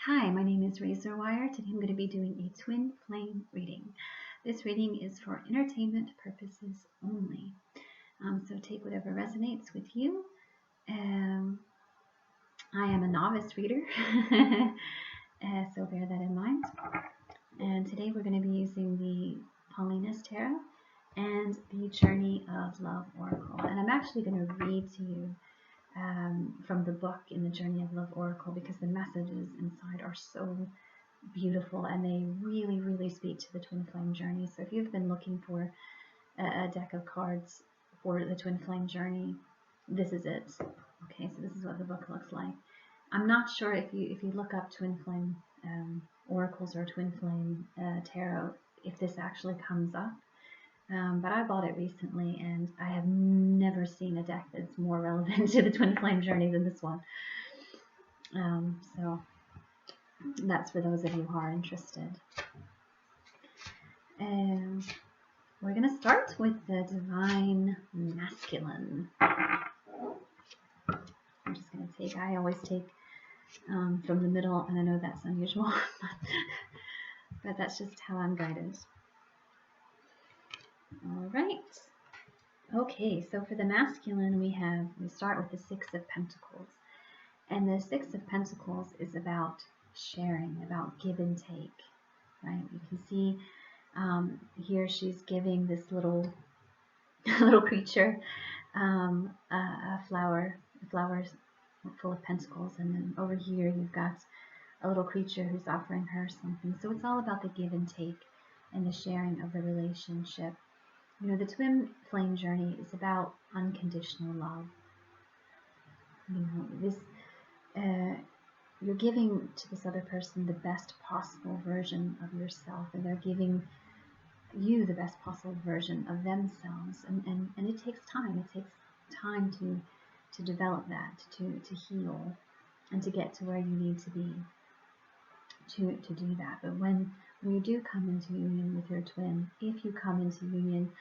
Hi, my name is Razorwire. Today I'm going to be doing a twin flame reading. This reading is for entertainment purposes only. So take whatever resonates with you. I am a novice reader, so bear that in mind. And today we're going to be using the Paulina's Tarot and the Journey of Love Oracle. And I'm actually going to read to you from the book in the Journey of Love Oracle because the messages inside are so beautiful and they really speak to the twin flame journey. So if you've been looking for a deck of cards for the twin flame journey, this is it. Okay, so this is what the book looks like. I'm not sure if you look up twin flame oracles or twin flame tarot, if this actually comes up. But I bought it recently and I have never seen a deck that's more relevant to the twin flame journey than this one. So that's for those of you who are interested. And we're going to start with the Divine Masculine. I'm just going to take, I always take from the middle, and I know that's unusual, but that's just how I'm guided. All right. Okay, so for the masculine, we start with the Six of Pentacles. And the Six of Pentacles is about sharing, about give and take, right? You can see here she's giving this little creature flowers full of pentacles, and then over here you've got a little creature who's offering her something. So it's all about the give and take and the sharing of the relationship. You know, the twin flame journey is about unconditional love. You know, this you're giving to this other person the best possible version of yourself, and they're giving you the best possible version of themselves, and it takes time. It takes time to develop that, to heal, and to get to where you need to be to do that. But when you do come into union with your twin, if you come into union,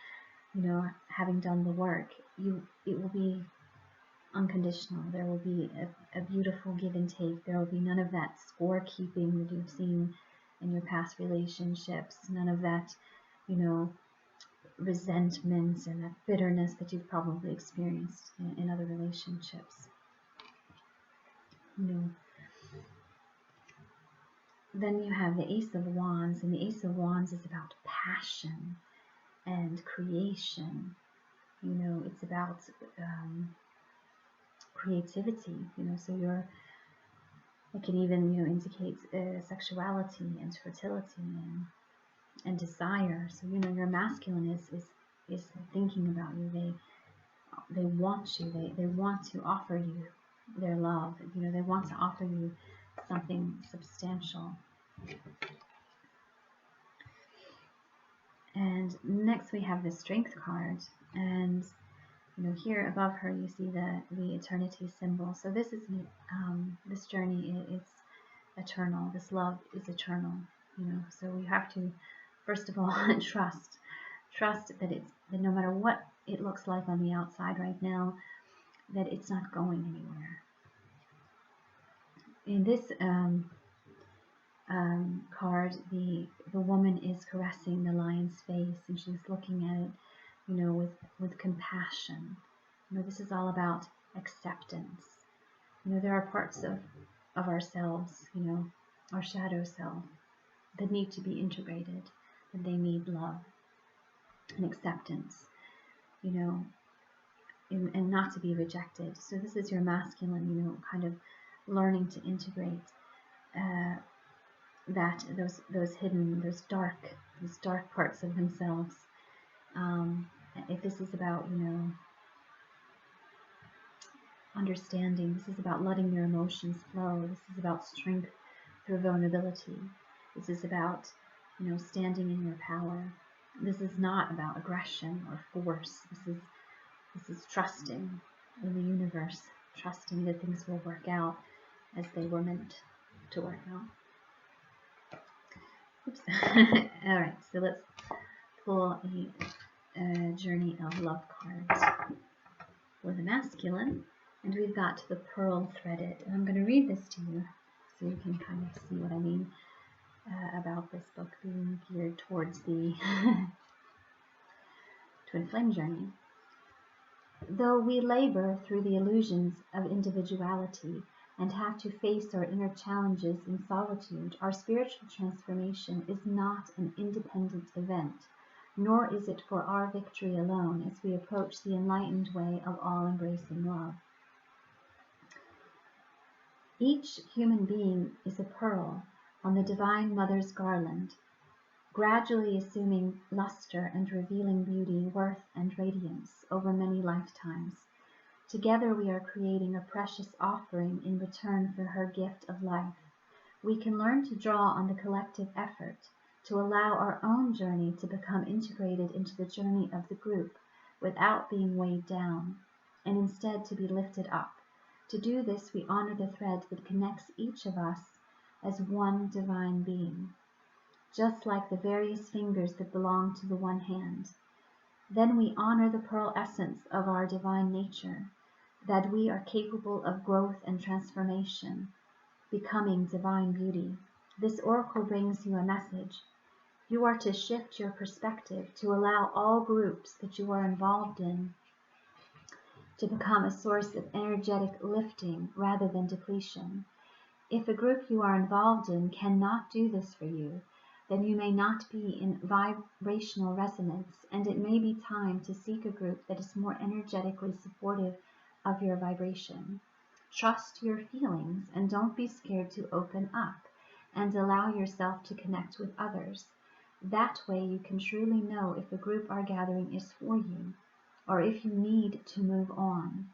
you know, having done the work, it will be unconditional. There will be a beautiful give and take. There will be none of that scorekeeping that you've seen in your past relationships, none of that, you know, resentment and that bitterness that you've probably experienced in other relationships. You know. Then you have the Ace of Wands, and the Ace of Wands is about passion and creation. You know, it's about creativity. You know, so it can even, you know, indicate sexuality and fertility and desire. So, you know, your masculine is thinking about you. They want you. They want to offer you their love. You know, they want to offer you something substantial. And next we have the Strength card, and you know, here above her you see the eternity symbol. So this is this journey is eternal. This love is eternal. You know, so we have to first of all trust that no matter what it looks like on the outside right now, that it's not going anywhere. In this card, the woman is caressing the lion's face, and she's looking at it, you know, with compassion. You know, this is all about acceptance. You know, there are parts of ourselves, you know, our shadow self, that need to be integrated, that they need love and acceptance, you know, and not to be rejected. So this is your masculine, you know, kind of learning to integrate that those hidden, those dark parts of themselves. If this is about, you know, understanding, this is about letting your emotions flow. This is about strength through vulnerability. This is about, you know, standing in your power. This is not about aggression or force. This is trusting in the universe, trusting that things will work out as they were meant to work out. Oops. All right, so let's pull a Journey of Love cards for the masculine, and we've got the Pearl Threaded, and I'm going to read this to you So you can kind of see what I mean about this book being geared towards the twin flame journey. Though we labor through the illusions of individuality and have to face our inner challenges in solitude, our spiritual transformation is not an independent event, nor is it for our victory alone as we approach the enlightened way of all-embracing love. Each human being is a pearl on the Divine Mother's garland, gradually assuming luster and revealing beauty, worth, and radiance over many lifetimes. Together we are creating a precious offering in return for her gift of life. We can learn to draw on the collective effort to allow our own journey to become integrated into the journey of the group without being weighed down, and instead to be lifted up. To do this, we honor the thread that connects each of us as one divine being, just like the various fingers that belong to the one hand. Then we honor the pearl essence of our divine nature, that we are capable of growth and transformation, becoming divine beauty. This oracle brings you a message. You are to shift your perspective to allow all groups that you are involved in to become a source of energetic lifting rather than depletion. If a group you are involved in cannot do this for you, then you may not be in vibrational resonance, and it may be time to seek a group that is more energetically supportive of your vibration. Trust your feelings and don't be scared to open up and allow yourself to connect with others. That way you can truly know if a group or gathering is for you or if you need to move on.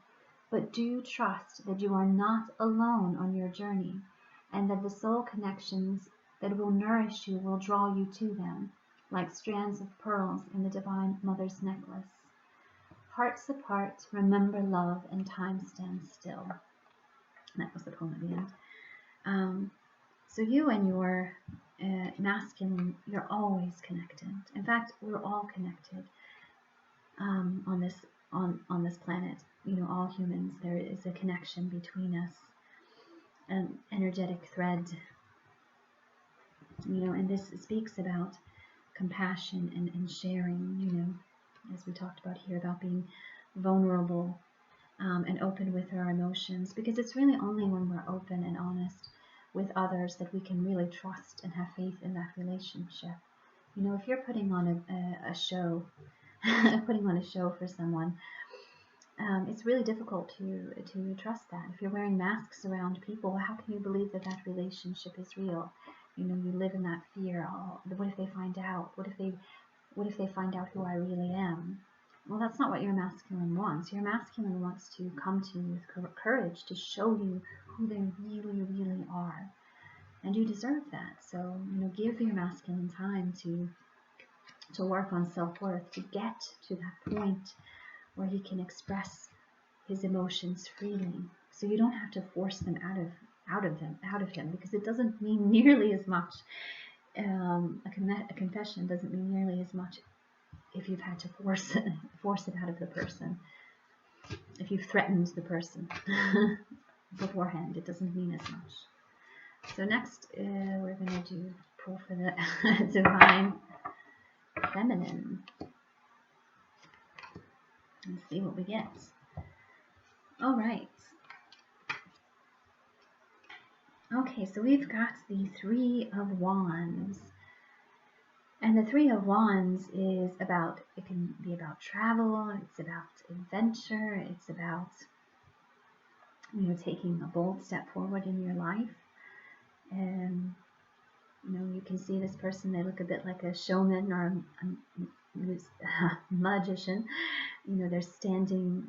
But do trust that you are not alone on your journey and that the soul connections that will nourish you will draw you to them like strands of pearls in the Divine Mother's necklace. Hearts apart, remember love, and time stands still. That was the poem at the end. So you and your masculine, you're always connected. In fact, we're all connected on this planet. You know, all humans. There is a connection between us, an energetic thread. You know, and this speaks about compassion and sharing. You know, as we talked about here, about being vulnerable and open with our emotions, because it's really only when we're open and honest with others that we can really trust and have faith in that relationship. You know, if you're putting on a show, putting on a show for someone, it's really difficult to trust that. If you're wearing masks around people, how can you believe that that relationship is real? You know, you live in that fear. Oh, what if they find out? What if they find out who I really am? Well, that's not what your masculine wants. Your masculine wants to come to you with courage to show you who they really, really are. And you deserve that. So, you know, give your masculine time to work on self-worth, to get to that point where he can express his emotions freely. So you don't have to force them out of him, because it doesn't mean nearly as much. A confession doesn't mean nearly as much if you've had to force it out of the person. If you've threatened the person beforehand, it doesn't mean as much. So next, we're going to pull for the Divine Feminine and see what we get. All right. Okay, so we've got the Three of Wands. And the Three of Wands is about, it can be about travel, it's about adventure, it's about, you know, taking a bold step forward in your life. And, you know, you can see this person, they look a bit like a showman or a magician. You know, they're standing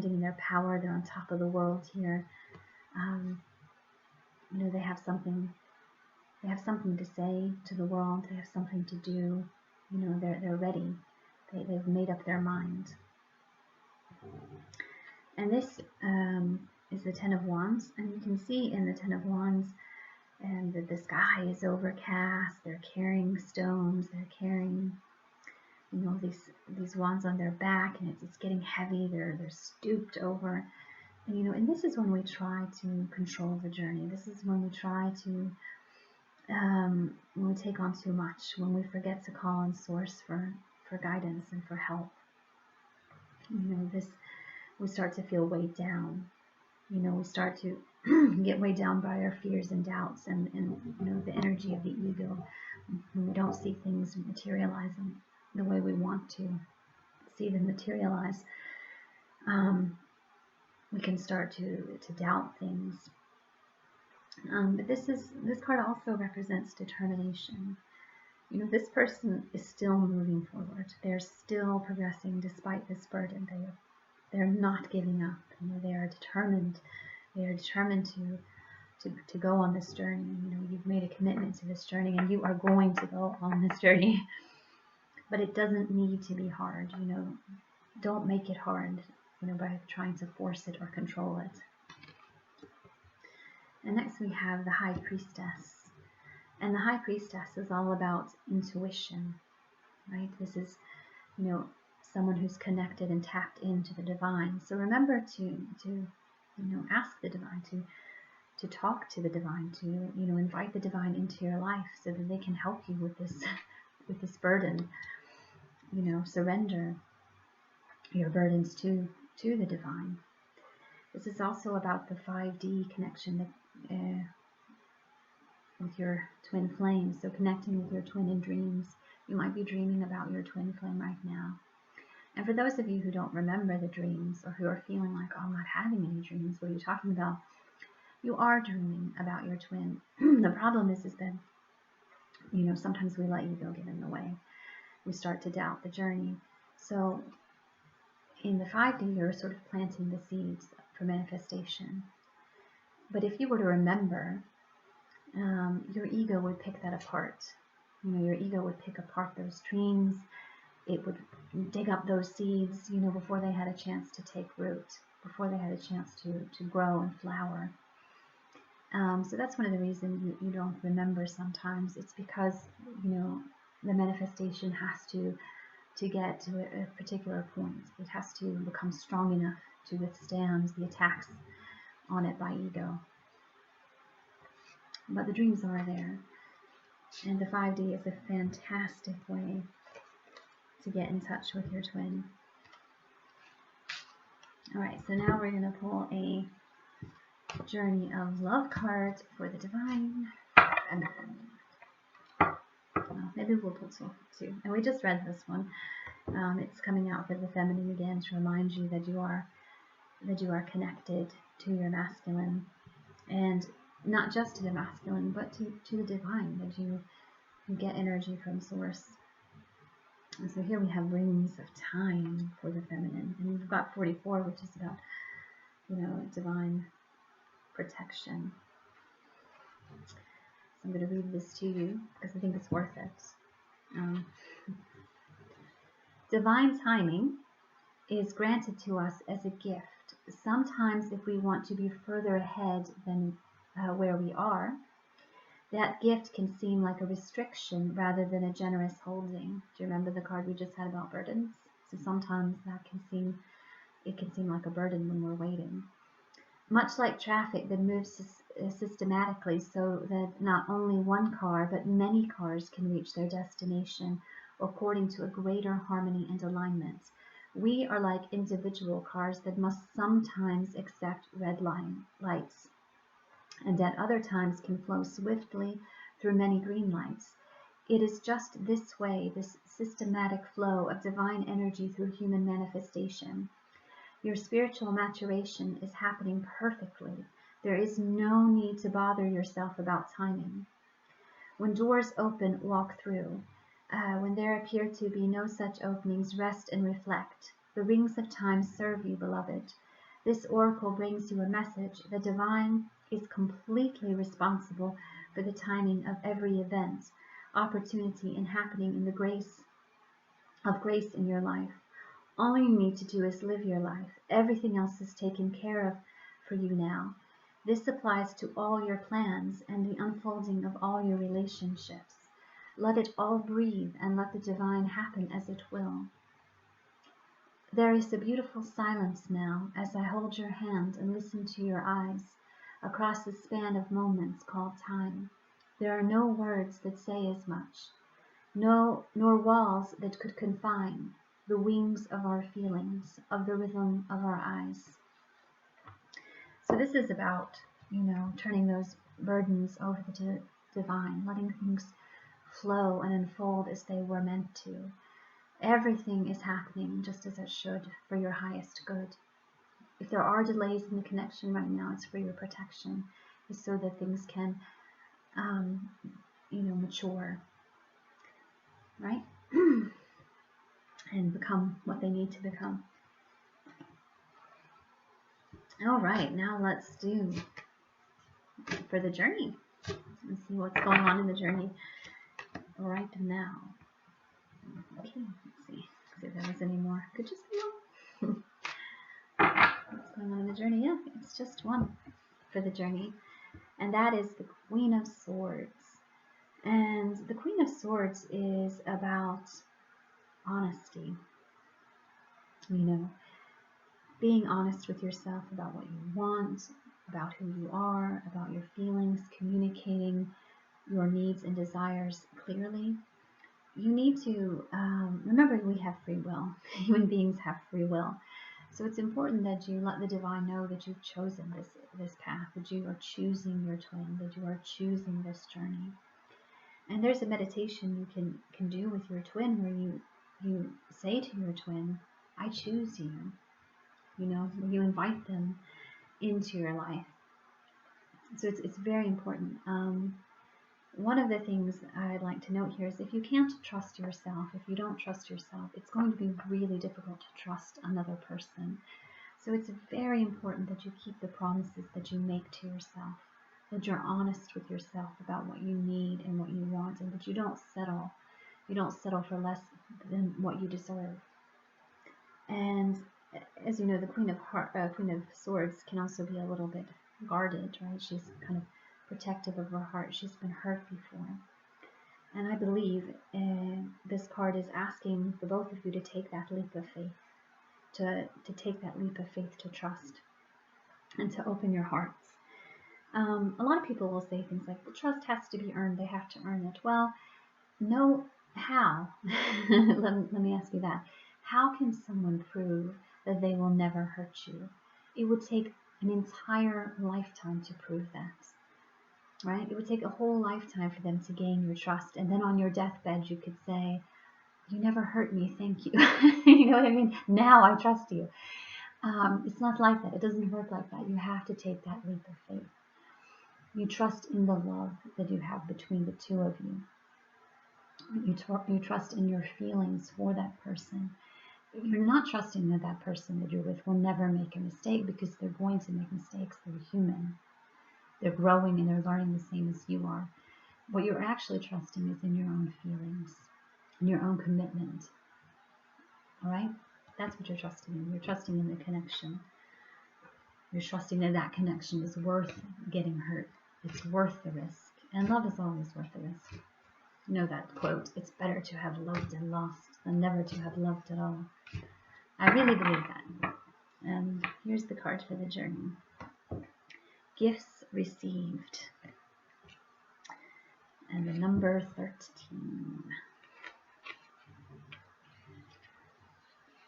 in their power, they're on top of the world here. You know, they have something to say to the world, they have something to do, you know, they're ready, they've made up their mind. And this is the Ten of Wands, and you can see in the Ten of Wands and the sky is overcast, they're carrying stones, they're carrying, you know, these wands on their back, and it's getting heavy, they're stooped over, And this is when we try to control the journey. This is when we try to, when we take on too much, when we forget to call on source for guidance and for help. We start to feel weighed down. We start to get weighed down by our fears and doubts and the energy of the ego. When we don't see things materializing the way we want to see them materialize, we can start to doubt things. But this card also represents determination. This person is still moving forward. They're still progressing despite this burden. They're not giving up. They are determined. They are determined to go on this journey. You've made a commitment to this journey, and you are going to go on this journey. But it doesn't need to be hard. Don't make it hard, by trying to force it or control it. And next we have the High Priestess. And the High Priestess is all about intuition, right? This is, someone who's connected and tapped into the divine. So remember to ask the divine, to talk to the divine, to invite the divine into your life so that they can help you with this burden. Surrender your burdens to the divine. This is also about the 5D connection with your twin flame. So connecting with your twin in dreams. You might be dreaming about your twin flame right now. And for those of you who don't remember the dreams, or who are feeling like, oh, I'm not having any dreams, what are you talking about? You are dreaming about your twin. The problem is that, sometimes we let ego get in the way. We start to doubt the journey. So in the 5D, you're sort of planting the seeds for manifestation. But if you were to remember, your ego would pick that apart. Your ego would pick apart those dreams. It would dig up those seeds, before they had a chance to take root, before they had a chance to grow and flower. So that's one of the reasons you don't remember sometimes. It's because, the manifestation has to get to a particular point. It has to become strong enough to withstand the attacks on it by ego. But the dreams are there. And the 5D is a fantastic way to get in touch with your twin. Alright, so now we're going to pull a Journey of Love card for the divine. And maybe we'll pull two. And we just read this one. It's coming out for the feminine again to remind you that you are connected to your masculine, and not just to the masculine, but to the divine, that you get energy from source. And so here we have Rings of Time for the feminine, and we've got 44, which is about, divine protection. So I'm going to read this to you because I think it's worth it. Divine timing is granted to us as a gift. Sometimes if we want to be further ahead than where we are, that gift can seem like a restriction rather than a generous holding. Do you remember the card we just had about burdens? So sometimes it can seem like a burden when we're waiting. Much like traffic that moves systematically so that not only one car but many cars can reach their destination according to a greater harmony and alignment. We are like individual cars that must sometimes accept red lights, and at other times can flow swiftly through many green lights. It is just this way, this systematic flow of divine energy through human manifestation. Your spiritual maturation is happening perfectly. There is no need to bother yourself about timing. When doors open, walk through. When there appear to be no such openings, rest and reflect. The rings of time serve you, beloved. This oracle brings you a message. The divine is completely responsible for the timing of every event, opportunity, and happening in the grace in your life. All you need to do is live your life. Everything else is taken care of for you now. This applies to all your plans and the unfolding of all your relationships. Let it all breathe and let the divine happen as it will. There is a beautiful silence now as I hold your hand and listen to your eyes across the span of moments called time. There are no words that say as much, no, nor walls that could confine the wings of our feelings, of the rhythm of our eyes. So this is about, turning those burdens over the divine, letting things flow and unfold as they were meant to. Everything is happening just as it should for your highest good. If there are delays in the connection right now, it's for your protection. It's so that things can, mature, right? And become what they need to become. All right, now let's do for the journey and see what's going on in the journey right now. Okay, let's see if there was any more. Could just be one. What's going on in the journey? Yeah, it's just one for the journey, and that is the Queen of Swords. And the Queen of Swords is about honesty. Being honest with yourself about what you want, about who you are, about your feelings, communicating your needs and desires clearly. You need to remember we have free will. Human beings have free will. So it's important that you let the divine know that you've chosen this path, that you are choosing your twin, that you are choosing this journey. And there's a meditation you can do with your twin where you say to your twin, I choose you. You invite them into your life. So it's very important. One of the things I'd like to note here is if you can't trust yourself, if you don't trust yourself, it's going to be really difficult to trust another person. So it's very important that you keep the promises that you make to yourself, that you're honest with yourself about what you need and what you want, and that you don't settle. You don't settle for less than what you deserve. And as you know, the Queen of Swords can also be a little bit guarded, right? She's kind of protective of her heart. She's been hurt before. And I believe this card is asking the both of you to take that leap of faith, to take that leap of faith to trust and to open your hearts. A lot of people will say things like, well, trust has to be earned. They have to earn it. Well, no, how? let me ask you that. How can someone prove that they will never hurt you? It would take an entire lifetime to prove that. Right? It would take a whole lifetime for them to gain your trust. And then on your deathbed, you could say, you never hurt me, thank you. You know what I mean? Now I trust you. It's not like that. It doesn't work like that. You have to take that leap of faith. You trust in the love that you have between the two of you. You trust in your feelings for that person. You're not trusting that that person that you're with will never make a mistake, because they're going to make mistakes. They're human. They're growing and they're learning the same as you are. What you're actually trusting is in your own feelings, in your own commitment. All right? That's what you're trusting in. You're trusting in the connection. You're trusting that that connection is worth getting hurt. It's worth the risk. And love is always worth the risk. You know that quote, it's better to have loved and lost than never to have loved at all. I really believe that. And here's the card for the journey. Gifts received. And the number 13.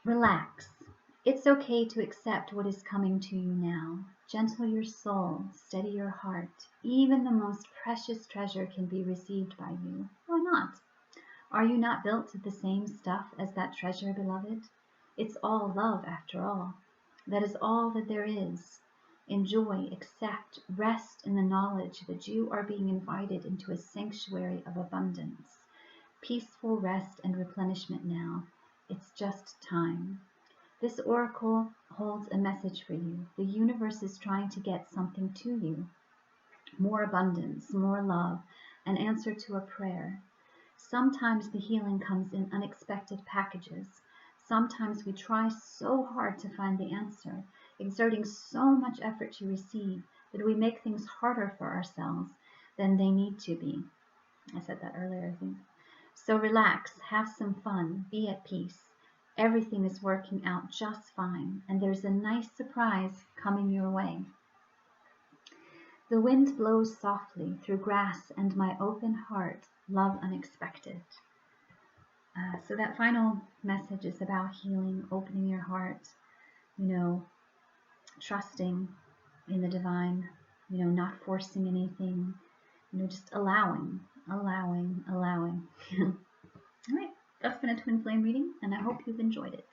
Relax. It's okay to accept what is coming to you now. Gentle your soul, steady your heart. Even the most precious treasure can be received by you. Why not? Are you not built of the same stuff as that treasure, beloved? It's all love, after all. That is all that there is. Enjoy, accept, rest in the knowledge that you are being invited into a sanctuary of abundance. Peaceful rest and replenishment now. It's just time. This oracle holds a message for you. The universe is trying to get something to you. More abundance, more love, an answer to a prayer. Sometimes the healing comes in unexpected packages. Sometimes we try so hard to find the answer, exerting so much effort to receive, that we make things harder for ourselves than they need to be. I said that earlier, I think. So relax, have some fun, be at peace. Everything is working out just fine, and there's a nice surprise coming your way. The wind blows softly through grass and my open heart, love unexpected. So that final message is about healing, opening your heart, trusting in the divine, not forcing anything, just allowing. All right, that's been a twin flame reading, and I hope you've enjoyed it.